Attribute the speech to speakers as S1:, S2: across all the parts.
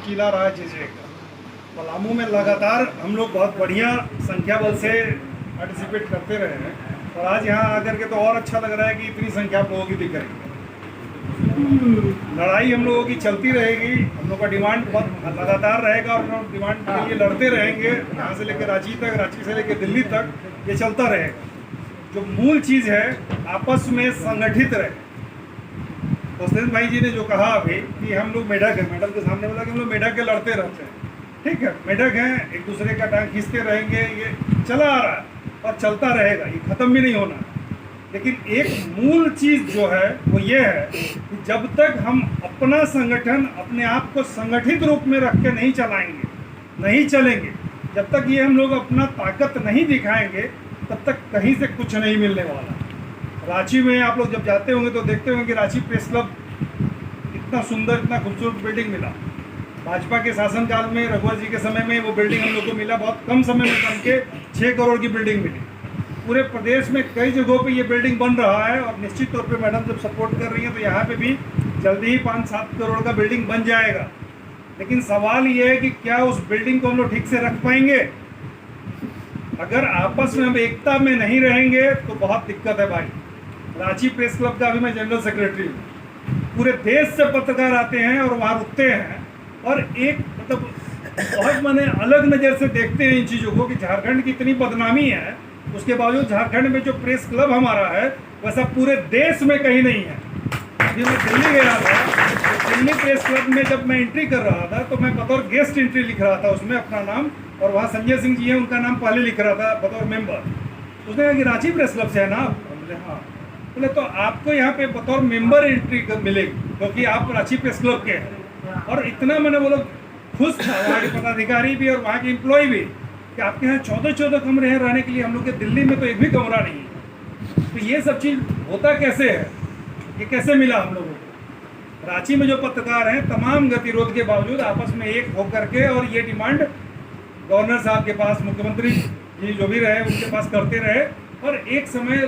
S1: किला रहा है JJ का। पलामू में लगातार हम लोग बहुत बढ़िया संख्या बल से पार्टिसिपेट करते रहे हैं और आज यहाँ आकर के तो और अच्छा लग रहा है कि इतनी संख्या आप लोगों की दिख रही है। लड़ाई हम लोगों की चलती रहेगी, हम लोग का डिमांड बहुत लगातार रहेगा और हम डिमांड के लिए लड़ते रहेंगे। यहाँ से लेकर रांची तक, रांची से लेकर दिल्ली तक ये चलता रहेगा। जो मूल चीज़ है आपस में संगठित रहे। तो भाई जी ने जो कहा अभी कि हम लोग मेढक है, मेडल के सामने बोला कि हम लोग मेढक के लड़ते रहते हैं। ठीक है, मेढक हैं, एक दूसरे का टांग खींचते रहेंगे, ये चला आ रहा है और चलता रहेगा, ये ख़त्म भी नहीं होना। लेकिन एक मूल चीज़ जो है वो ये है कि जब तक हम अपना संगठन अपने आप को संगठित रूप में रख के नहीं चलाएंगे, नहीं चलेंगे, जब तक ये हम लोग अपना ताकत नहीं दिखाएंगे तब तक कहीं से कुछ नहीं मिलने वाला। रांची में आप लोग जब जाते होंगे तो देखते होंगे कि रांची प्रेस क्लब इतना सुंदर, इतना खूबसूरत बिल्डिंग मिला। भाजपा के शासनकाल में, रघुवर जी के समय में वो बिल्डिंग हम लोग को मिला, बहुत कम समय में बन के 6 करोड़ की बिल्डिंग मिली। पूरे प्रदेश में कई जगहों पे ये बिल्डिंग बन रहा है और निश्चित तौर पे मैडम जब सपोर्ट कर रही हैं तो यहाँ पे भी जल्दी ही 5-7 करोड़ का बिल्डिंग बन जाएगा। लेकिन सवाल ये है कि क्या उस बिल्डिंग को हम लोग ठीक से रख पाएंगे? अगर आपस में हम एकता में नहीं रहेंगे तो बहुत दिक्कत है भाई। रांची प्रेस क्लब का अभी मैं जनरल सेक्रेटरी हूँ। पूरे देश से पत्रकार आते हैं और वहाँ रुकते हैं और एक मतलब बहुत मैंने अलग नज़र से देखते हैं इन चीज़ों को कि झारखंड की इतनी बदनामी है, उसके बावजूद झारखंड में जो प्रेस क्लब हमारा है वैसा पूरे देश में कहीं नहीं है। अभी मैं दिल्ली गया था तो दिल्ली प्रेस क्लब में जब मैं एंट्री कर रहा था तो मैं बतौर गेस्ट एंट्री लिख रहा था उसमें अपना नाम, और वहाँ संजय सिंह जी हैं उनका नाम पहले लिख रहा था बतौर मेंबर। उसने कहा कि रांची प्रेस क्लब से है ना आप? बोले हाँ। बोले तो आपको यहाँ पे बतौर मेंबर एंट्री मिलेगी क्योंकि आप रांची प्रेस क्लब के हैं। और इतना मैंने वो लोग खुश था, वहाँ के पदाधिकारी भी और वहाँ के एम्प्लॉय भी, कि आपके यहाँ 14 कमरे हैं रहने के लिए, हम लोग के दिल्ली में तो एक भी कमरा नहीं है। तो ये सब चीज़ होता कैसे है, ये कैसे मिला हम लोगों को? रांची में जो पत्रकार हैं तमाम गतिरोध के बावजूद आपस में एक होकर के और ये डिमांड गवर्नर साहब के पास, मुख्यमंत्री जी जो भी रहे उनके पास करते रहे और एक समय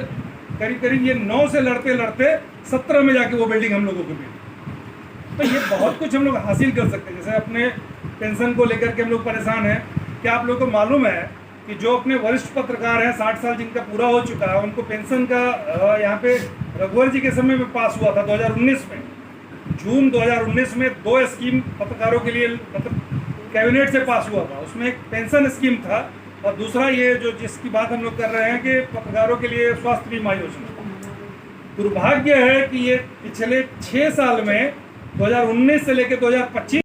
S1: करीब करीब ये 9 से लड़ते लड़ते 17 में जाके वो बिल्डिंग हम लोगों को मिली। तो ये बहुत कुछ हम लोग हासिल कर सकते हैं। जैसे अपने पेंशन को लेकर के हम लोग परेशान हैं। क्या आप लोगों को मालूम है कि जो अपने वरिष्ठ पत्रकार हैं 60 साल जिनका पूरा हो चुका है उनको पेंशन का यहाँ पे रघुवर जी के समय में पास हुआ था 2019 में। जून 2019 में 2 स्कीम पत्रकारों के लिए मतलब कैबिनेट से पास हुआ था। उसमें एक पेंशन स्कीम था और दूसरा ये जो जिसकी बात हम लोग कर रहे हैं कि पत्रकारों के लिए स्वास्थ्य बीमा योजना। दुर्भाग्य है कि ये पिछले 6 साल में 2019 से लेकर 2025